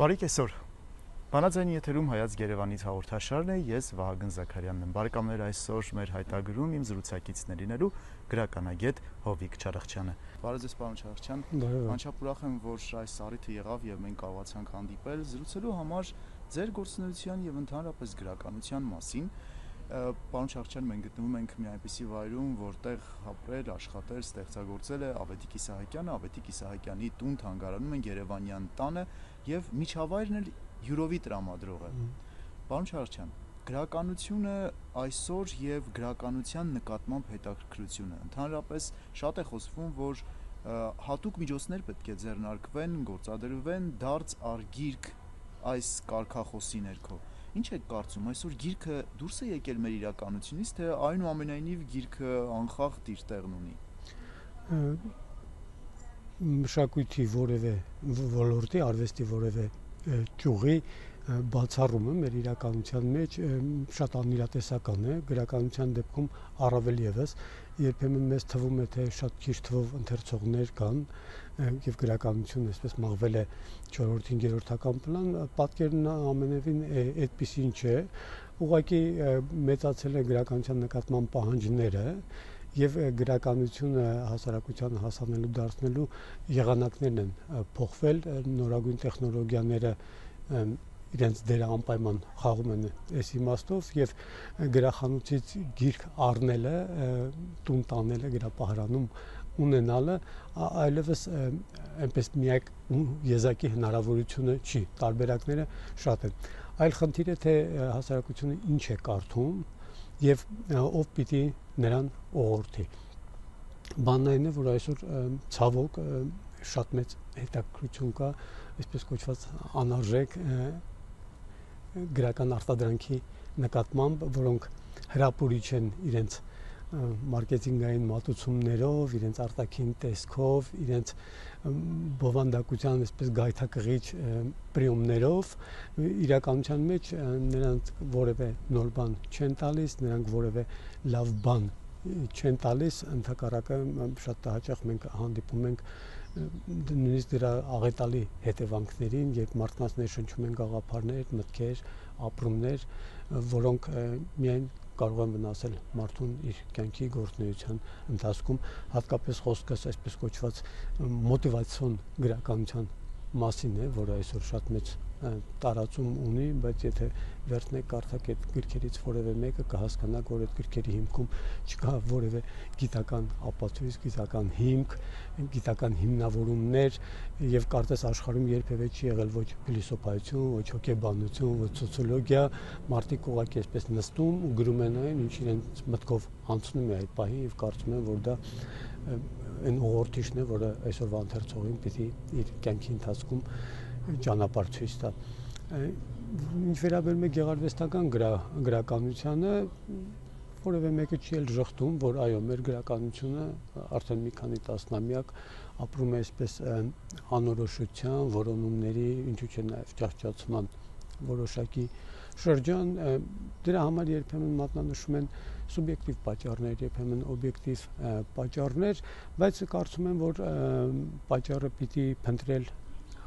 Բարի կեսօր։ Բանաձայնի եթերում Հայաց Երևանից հաղորդաշարն է, ես Վահագն Զաքարյանն եմ։ Բարեկամներ, այսօր մեր հայտագրում իմ զրուցակիցն լինելու գրականագետ Հովիկ Չարախչյանը։ Բարև ձեզ, պարոն Չարախչյան։ Անչափ ուրախ եմ, որ այս առիթը եղավ եւ մենք կարողացանք հանդիպել զրուցելու համար ձեր գործունեության եւ ընդհանրապես գրականության մասին։ Պարոն Չարախչյան, մենք գտնվում ենք մի այնպիսի վայրում, որտեղ ապրել, աշխատել, ստեղծագործել է Ավետիք Իսահակյանը, Ավետիք Իսահակյանի տուն-թանգարանում են Երևանյան տանը եւ միջավայրն էլ յուրովի տրամադրող է։ Պարոն Չարախչյան, գրականությունը այսօր եւ գրականության նկատմամբ հետաքրքրությունը ընդհանրապես շատ է խոսվում, որ հատուկ միջոցներ պետք է ձեռնարկվեն, գործադրվեն դարձ արգիրք այս կարգախոսի ներքո։ Ինչ եք կարծում, այսօր գիրքը դուրս է եկել մեր իրականությունից, թե այնուամենայնիվ գիրքը անխախտ իր տեղն ունի։ Մշակույթի որևէ ոլորտի, արվեստի որևէ ճյուղի բացառումը մեր իրականության մեջ շատ անիրատեսական է, գրականության դեպքում առավել ևս, երբեմն մեզ թվում է, թե շատ քիչ թվով ընթերցողներ կան եւ գրականությունը այսպես մաղվել է 4-5-րդական պլան, պատկերն ամենևին այդպեսին չէ, ուղղակի մեծացել է գրականության նկատմամբ պահանջները եւ գրականությունը հասարակությանը հասանելի դարձնելու եղանակներն են փոխվել, նորագույն տեխնոլոգիաները իրենց դերը անպայման խաղում են այս իմաստով եւ գրախանութից գիրք առնելը, տուն տանելը, գրապահարանում ունենալը այլևս այնպես միակ եզակի հնարավորությունը չի, տարբերակները շատ են։ Այլ խնդիրը թե հասարակությունը ինչ է կարդում եւ ով պիտի նրան ուղղորդի։ Բանն այն է, որ այսօր ցավոք շատ մեծ հետաքրքրություն կա, այսպես կոչված անարժեք գրական արտադրանքի նկատմամբ, որոնք հրապուրիչ են իրենց մարքեթինգային մատուցումներով, իրենց արտաքին տեսքով, իրենց բովանդակության այսպես գայթակղիչ պրիոմներով, իրականության մեջ նրանք որևէ նոր բան չեն տալիս, նրանք որևէ լավ բան չեն տալիս, ընդհակառակը շատ հաճախ մենք հանդիպում ենք նույնիսկ դրա աղետալի հետևանքներին, երբ մարդկանց ներշնչում են գաղափարներ, մտքեր, ապրումներ, որոնք միայն կարող են վնասել մարդուն իր կյանքի գործունեության ընթացքում, հատկապես խոսքս այսպես կոչված մոտիվացիոն գրականության մասին է, որը այսօր շատ մեծ տարածում ունի, բայց եթե վերցնեք կարդաք այդ գրքերից որևէ մեկը կհասկանաք, որ այդ գրքերի հիմքում չկա որևէ գիտական ապացույց, գիտական հիմք, գիտական հիմնավորումներ եւ կարծես աշխարհում երբևէ չի եղել ոչ փիլիսոփայություն, ոչ հոգեբանություն, ոչ սոցիոլոգիա, մարդիկ ուղղակի այսպես նստում ու գրում են այն, ինչ իրենց մտքով անցնում է այդ պահին եւ կարծում են, որ դա այն ուղղորդիչն է, որը այսօրվա ընթերցողին պիտի իր կյանքի ընթացքում ճանապարհ ցույց տա։ Ինչ վերաբերում է գեղարվեստական գրականությանը, որևէ մեկը չի էլ ժխտում, որ այո, մեր գրականությունը արդեն մի քանի տասնամյակ ապրում է այսպես անորոշության, որոնումների, ինչու՞ չէ նաև ճահճացման որոշակի շրջան, դրա համար երբեմն մատնանշում են սուբյեկտիվ պատճառներ, երբեմն օբյեկտիվ պատճառներ, բայց կարծում եմ, որ պատճառը պիտի փնտրել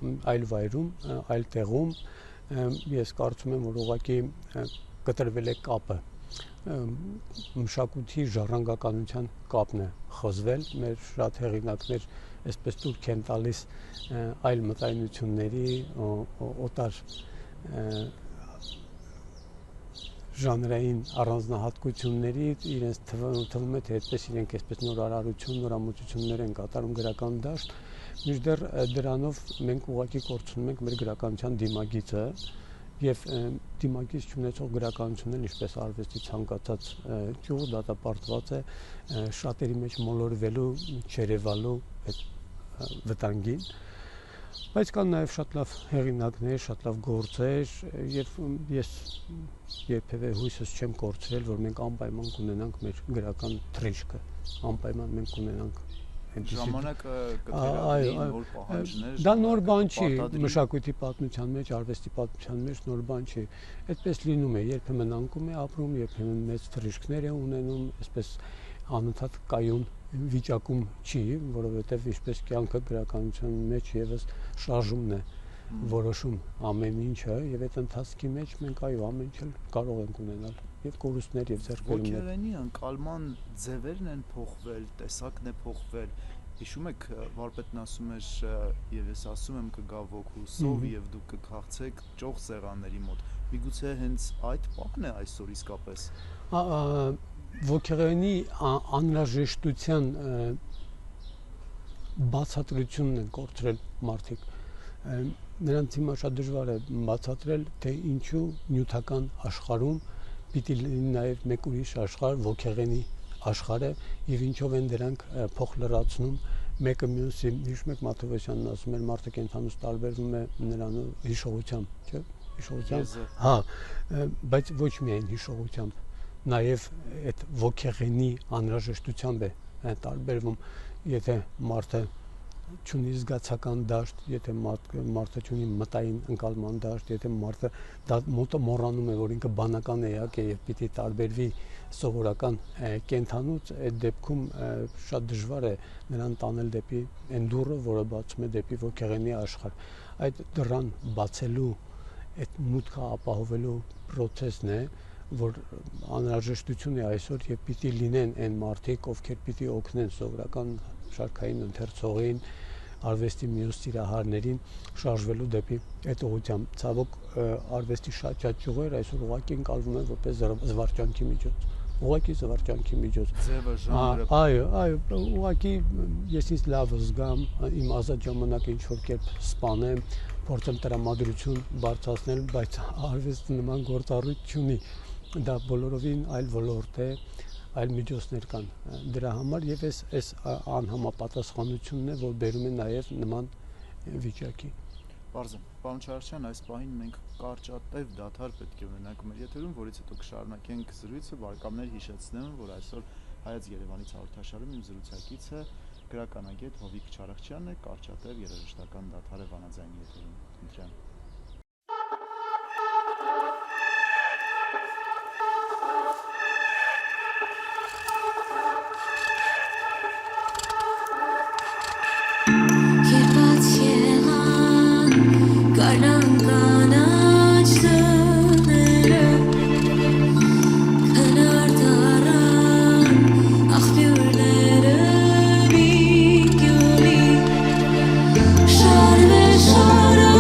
այլ վայրում, այլ տեղում, ես կարծում եմ, որ ուղղակի կտրվել է կապը, մշակույթի ժառանգականության կապն է խզվել, մեր շատ հեղինակներ այսպես տուրք են տալիս այլ մտայնությունների, օտար ժանրային առանձնահատկությունների, իրենց թվում է, թե այդպես իրենք այսպես նոր արարություն, նորամուծություններ են կատարում գրական դաշտ, մինչդեռ դրանով մենք ուղղակի կորցնում ենք մեր գրականության դիմագիծը եւ դիմագիծ չունեցող գրականությունն ինչպես արվեստի ցանկացած ճյուղ դատապարտված է շատերի մեջ մոլորվելու, չերևալու այդ վտանգին, բայց կան նաեւ շատ լավ հեղինակներ, շատ լավ գործեր եւ ես երբեւե հույսս չեմ կորցրել, որ մենք անպայման կունենանք մեր գրական թռիչքը, անպայման մենք կունենանք ժամանակը կթերապի նոր պահանջներ։ Դա նոր բան չի, մշակույթի պատմության մեջ, արվեստի պատմության մեջ նոր բան չի։ Այդպես լինում է, երբեմն անկում է ապրում, երբեմն մեծ թռիչքներ է ունենում, այսպես անընդհատ կայուն վիճակում չի, որովհետև ինչպես կյանքը գրականության մեջ եւս շարժումն է որոշում ամեն ինչը եւ այդ ընթացքի մեջ մենք այո ամեն ինչ կարող ենք ունենալ եւ կորուստներ եւ ձեռքբերումներ։ Ոգեղենի ընկալման ձևերն են փոխվել, տեսակն է փոխվել։ Հիշում եք, վարպետն ասում էր եւ ես ասում եմ կգա ոգու սով եւ դուք կքաղցեք ճոխ սեղանների մոտ։ Միգուցե հենց այդ պահն է այսօր իսկապես։ Ոգեղենի անհրաժեշտության բացատրությունն են կորցրել մարդիկ։ Նրանց հիմա շատ դժվար է բացատրել, թե ինչու նյութական աշխարհում պիտի լինի նաև մեկ ուրիշ աշխարհ, ոգեղենի աշխարհը, եւ ինչով են դրանք փոխ լրացնում մեկը մյուսի։ Հիշում եք Մաթևոսյանն ասում էր մարդը կենթանուց տարբերվում է նրան հիշողությամբ, չէ՞։ Հիշողությամբ։ Հա, բայց ոչ միայն հիշողությամբ, նաև այդ ոգեղենի անհրաժեշտությամբ է տարբերվում, եթե մարդը չունի զգացական դաշտ, եթե մարդը չունի մտային ընկալման դաշտ, եթե մարդը դա մոռանում է, որ ինքը բանական էակ է եւ պիտի տարբերվի սովորական կենթանուց, այդ դեպքում շատ դժվար է նրան տանել դեպի այն դուռը, որը բացում է դեպի ոգեղենի աշխարհ։ Այդ դռան բացելու, այդ մուտքը ապահովելու process-ն է, որ անհրաժեշտություն է այսօր եւ պիտի լինեն այն մարդիկ, ովքեր պիտի օգնեն սովորական շարքային ընթերցողին, արվեստի մյուս սիրահարներին շարժվելու դեպի այդ ուղղությամբ։ Ցավոք արվեստի շատ ճյուղեր այսօր ուղղակի ընկալվում են որպես զվարճանքի միջոց։ Ուղղակի զվարճանքի միջոց։ Ձևը, ժանրը։ Այո, ուղղակի ես ինձ լավ զգամ, իմ ազատ ժամանակը ինչ որ կերպ սպանեմ, փորձեմ տրամադրություն բարձրացնել, բայց արվեստը նման գործառույթ չունի։ Դա բոլորովին այլ ոլորտ է, այլ միջոցներ կան դրա համար եւ այս անհամապատասխանությունն է, որ բերում է նաեւ նման վիճակի։ Պարզ է, պարոն Չարախչյան, այս պահին մենք կարճատև դադար պետք է ունենանք մեր եթերում, որից հետո կշարունակենք զրույցը։ Բարեկամներ, հիշեցնեմ, որ այսօր Հայաց Երևանից հաղորդաշարում իմ զրուցակիցը գրականագետ Հովիկ Չարախչյանն է, կարճատև երաժշտական դադար է Վանաձայնի եթերում։ Խնդրեմ։ Shara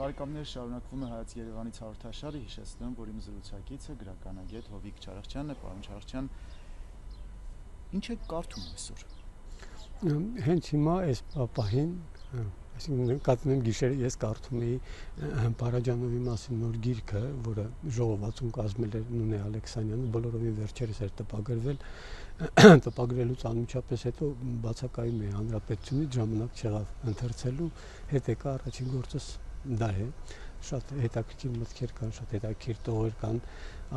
Բարեկամներ, շարունակվում է Հայաց Երևանից հաղորդաշարը, հիշեցնում, որ իմ զրուցակիցը գրականագետ Հովիկ Չարախչյանն է, պարոն Չարախչյան, ինչ եք կարդում այսօր։ Հենց հիմա այս պահին, այսինքն նկատում գիշերը ես կարդում էի Փարաջանովի մասին նոր գիրքը, որը ժողովածուն կազմել էր Նունե Ալեքսանյանը, բոլորովին վերջերս էր տպագրվել, տպագրելուց անմիջապես հետո բացակայում է հանրապետությունից, ժամանակ չեղավ ընթերցելու, հետ եկա առաջին գործս դա է, շատ հետաքրքիր մտքեր կան, շատ հետաքրքիր տողեր կան,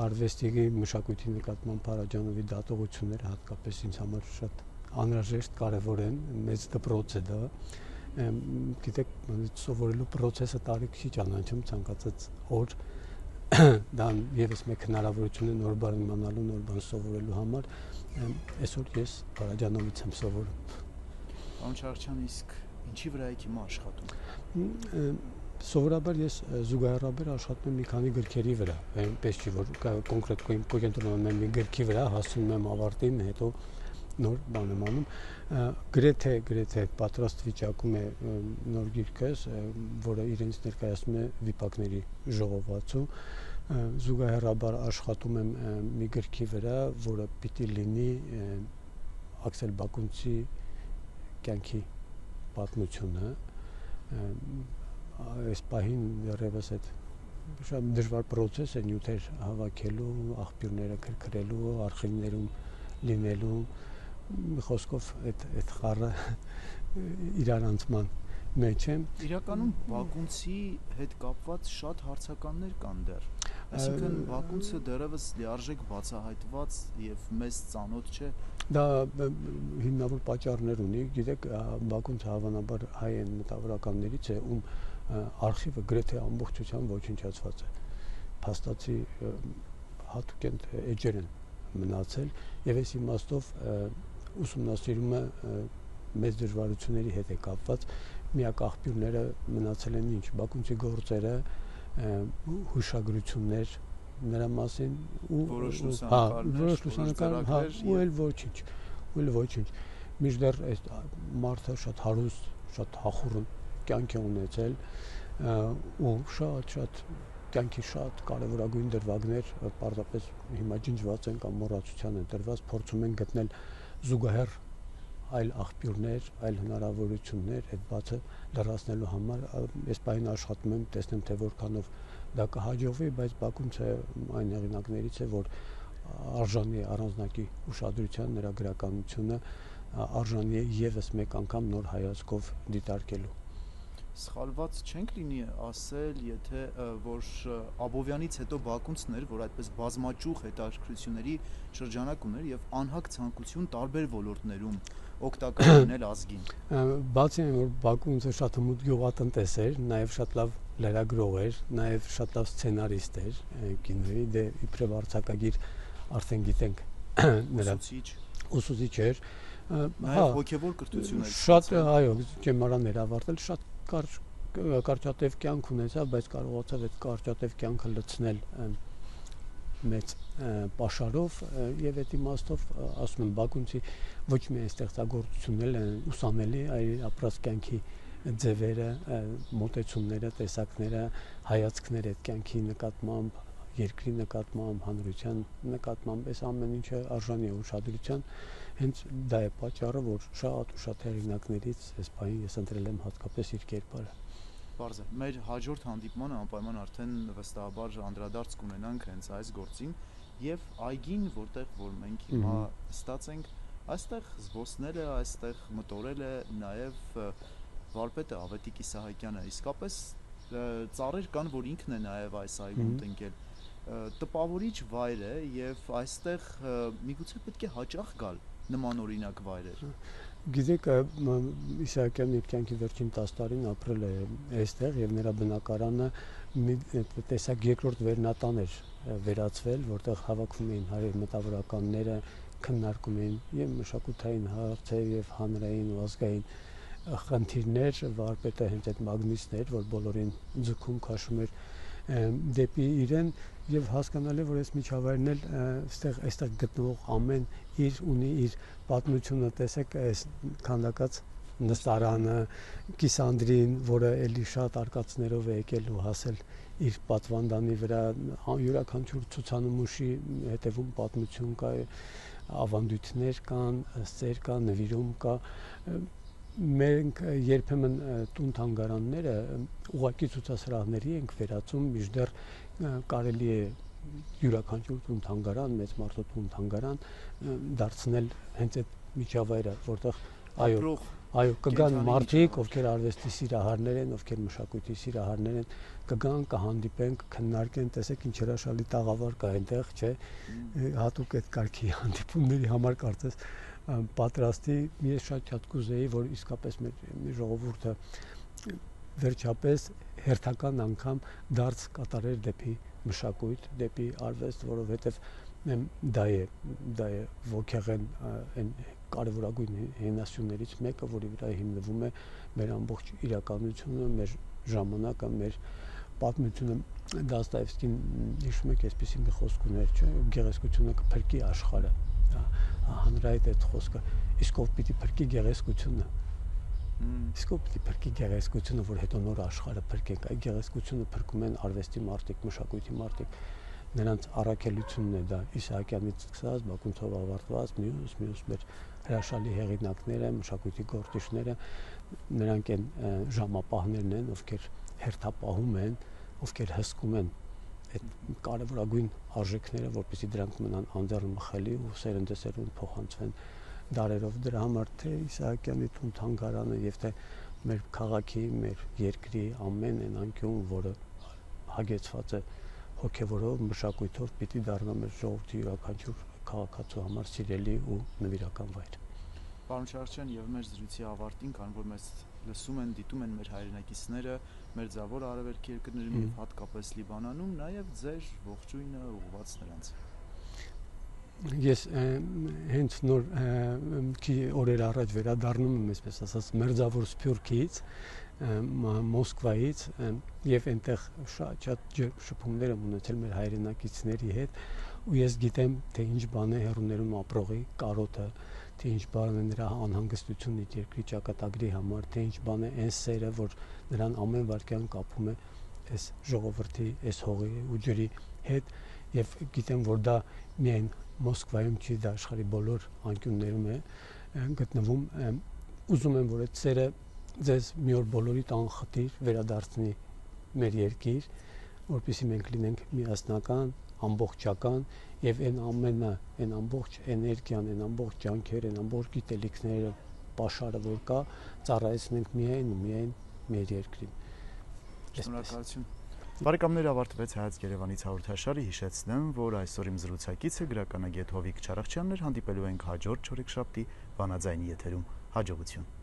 արվեստի մշակույթի նկատմամբ Փարաջանովի դատողությունները հատկապես ինձ համար շատ անհրաժեշտ կարևոր են, մեծ դպրոց է դա, գիտեք, սովորելու process-ը տարիք չի ճանաչում, ցանկացած օր դա եւս մեկ հնարավորություն է նոր բան իմանալու, նոր բան սովորելու համար, այսօր ես Փարաջանովից եմ սովորում։ Պարոն Չարախչյան, իսկ ինչի վրա եք հիմա աշխատում։ Սովորաբար ես զուգահեռաբար աշխատում եմ մի քանի գրքերի վրա, այնպես չի որ կոնկրետ կենտրոնանում եմ մի գրքի վրա, հասնում եմ ավարտին, հետո նոր բան եմ անում, գրեթե պատրաստ վիճակում է նոր գիրքս, որը իրենց ներկայացնում է վիպակների ժողովածու, զուգահեռաբար աշխատում եմ մի գրքի վրա, որը պիտի լինի Աքսել Բակունցի կյանքի պատմությունը, այս պահին դեռևս այդ շատ դժվար process է նյութեր հավաքելու, աղբյուրները քրքրելու, արխիվներում լինելու, խոսքով այդ խառը իրարանցման մեջ է։ Իրականում Բակունցի հետ կապված շատ հարցականներ կան դեռ։ Այսինքն Բակունցը դեռևս լիարժեք բացահայտված եւ մեծ ծանոթ չէ։ Դա հիմնավոր պատճառներ ունի, գիտեք, Բակունցը հավանաբար հայ մտավորականներից է, ում արխիվը գրեթե ամբողջությամբ ոչնչացված է։ Փաստացի հատուկ էջեր են մնացել եւ այս իմաստով ուսումնասիրումը մեծ դժվարությունների հետ է կապված, միակ աղբյուրները մնացել են ինչ, Բակունցի գործերը, հուշագրություններ նրա մասին ու որոշ լուսանկարներ, ու էլ ոչինչ։ Մինչդեռ այս մարդը շատ հարուստ, շատ հախուռն կյանք է ունեցել ու շատ կյանքի շատ կարևորագույն դրվագներ պարզապես հիմա ջնջված են կամ մոռացության են տրված, փորձում են գտնել զուգահեռ այլ աղբյուրներ, այլ հնարավորություններ այդ բացը լրացնելու համար, այս պահին աշխատում եմ, տեսնեմ թե որքանով դա կհաջողվի, բայց Բակունցը այն հեղինակներից է, որ արժանի է առանձնակի ուշադրության, նրա գրականությունը արժանի է եւս մեկ անգամ նոր հայացքով դիտարկելու։ Սխալված չենք լինի ասել, եթե որ Աբովյանից հետո Բակունցն էր, որ այդպես բազմաճյուղ հետաքրքրությունների շրջանակ ուներ եւ անհագ ցանկություն տարբեր ոլորտներում օգտակար լինել ազգին։ Բացի այն, որ Բակունցը շատ հմուտ գյուղատնտես էր, նաեւ շատ լավ լրագրող էր, նաեւ շատ լավ սցենարիստ էր կինոյի, դե իբրև արձակագիր արդեն գիտենք նրա ուսուցիչ էր, հոգեվոր կրթություն էր։ Շատ, այո, ճեմարաններ ավարտել, շատ կարճատև կյանք ունեցավ, բայց կարողացավ այդ կարճատև կյանքը լցնել մեծ պաշարով եւ այդ իմաստով ասում եմ Բակունցի ոչ միայն ստեղծագործություններ են ուսանելի, այլ ապրած կյանքի ձևերը, մոտեցումները, տեսակները, հայացքները այդ կյանքի նկատմամբ, երկրի նկատմամբ, հանրության նկատմամբ, այս ամեն ինչը արժանի է ուշադրության, հենց դա է պատճառը, որ շատ հեղինակներից այս պահին ես ընտրել եմ հատկապես իր կերպարը։ Պարզ է, մեր հաջորդ հանդիպմանը անպայման արդեն վստահաբար անդրադարձ կունենանք հենց այս գործին եւ այգին, որտեղ որ մենք հիմա ստաց ենք, այստեղ զբոսնելը, այստեղ մտորել է նաեւ վարպետը Ավետիք Իսահակյանը, իսկապես ծառեր կան, որ ինքն է նաեւ այս այգում տնկել, տպավորիչ վայր է եւ այստեղ միգուցե պետք է հաճախ գալ նմանօրինակ վայրեր։ Գիտեք, Իսահակյանն իր կյանքի վերջին 10 տարին ապրել է այստեղ եւ նրա բնակարանը մի տեսակ երկրորդ վերնատան էր վերածվել, որտեղ հավաքվում էին հայ մտավորականները, քննարկում էին եւ մշակութային հարցեր եւ հանրային ու ազգային խնդիրներ, վարպետը հենց այդ մագնիսն էր, որ բոլորին ձգում քաշում էր դեպի իրեն եւ հասկանալի որ այս միջավայրն էլ այստեղ գտնվող ամեն ունի իր պատմությունը, տեսեք այս քանդակած նստարանը, Կիսանդրին, որը էլի շատ արկածներով է եկել ու հասել իր պատվանդանի վրա, յուրաքանչյուր ցուցանմուշի հետևում պատմություն կա, ավանդույթներ կան, սեր կա, նվիրում կա։ Մենք երբեմն տուն-թանգարանները ուղղակի ցուցասրահների ենք վերածում, մինչդեռ կարելի է յուրաքանչյուր տուն-թանգարան, մեծ մարդու տուն-թանգարան դարձնել հենց այդ միջավայրը, որտեղ այո, կգան մարդիկ, ովքեր արվեստի սիրահարներ են, ովքեր մշակույթի սիրահարներ են, կգան, կհանդիպենք, քննարկեն, տեսեք ինչ հրաշալի տաղավար կա այնտեղ, չէ՞, հատուկ այդ կարգի հանդիպումների համար կարծես պատրաստի։ Ես շատ կուզեի, որ իսկապես մեր ժողովուրդը վերջապես հերթական անգամ դարձ կատարեր դեպի մշակույթ, դեպի արվեստ, որովհետև դա է ոգեղեն այն կարևորագույն հենասյուներից մեկը, որի վրա հիմնվում է մեր ամբողջ իրականությունը, մեր ժամանակը, մեր պատմությունը։ Դոստոևսկին հիշում եք, այսպեսի մի խոսք ուներ, չէ՞, գեղեցկությունը կփրկի աշխարհը։ Հանրայդ այդ խոսքը, իսկ ով պիտի փրկի գեղեցկությունը։ Իսկ ով պիտի փրկի գեղեցկությունը, որ հետո նոր աշխարհը փրկենք։ Այդ գեղեցկությունը փրկում են արվեստի մարդիկ, մշակույթի մարդիկ։ Նրանց առաքելությունն է դա Իսահակյանից սկսած, Բակունցով ավարտված, մյուս մեր հրաշալի հեղինակները, մշակույթի գործիչները, նրանք են ժամապահներն են, ովքեր հերթապահում են, ովքեր հսկում են այդ կարևորագույն արժեքները, որպեսզի դրանք մնան անձեռնմխելի ու սերնդեսերունդ փոխանցվեն դարերով։ Դրա համար թե Իսահակյանի տուն-թանգարանը եւ թե մեր քաղաքի, մեր երկրի ամեն այն անկյուն, որը հագեցված է հոգևորով, մշակույթով, պիտի դառնա մեր ժողովրդի յուրաքանչյուր քաղաքացու համար սիրելի ու նվիրական վայր։ Պարոն Չարչյան, եւ մեր զրույցի ավարտին, քան որ մեզ լսում են, դիտում են մեր հայրենակիցները մերձավոր արևելքի երկրներում եւ հատկապես Լիբանանում, նաեւ ձեր ողջույնը ուղղված նրանց։ Ես հենց նոր օրեր առաջ վերադառնում եմ, այսպես ասած, մերձավոր Սփյուռքից, Մոսկվայից, եւ այնտեղ շատ շփումներ եմ ունեցել մեր հայրենակիցների հետ, ու ես գիտեմ, թե ինչ բան է հեռուներում ապրողի կարոտը, թե ինչ բան է նրա անհանգստությունը իր երկրի ճակատագրի համար, թե ինչ բան է այն սերը, որ նրան ամեն վայրկյան կապում է այս ժողովրդի, այս հողի ու ջրի հետ, եւ գիտեմ, որ դա միայն Մոսկվայում չի, դա աշխարհի բոլոր անկյուններում է գտնվում։ Ուզում եմ, որ այդ սերը ձեզ մի օր բոլորիդ անխտիր վերադարձնի մեր երկիր, որպեսզի մենք լինենք միասնական, ամբողջական եւ այն ամբողջ էներգիան, այն ամբողջ ջանքերը, այն ամբողջ գիտելիքները, պաշարը, որ կա, ծառայեցնենք միայն ու միայն մեր երկրին։ Շնորհակալություն։ Բարեկամներ, ավարտվեց Հայաց Երևանից հաղորդաշարը, հիշեցնեմ, որ այսօր իմ զրուցակիցը գրականագետ Հովիկ Չարախչյանն էր, հանդիպելու ենք հաջորդ չորեքշաբթի բանաձայնի եթերում։ Հաջողություն։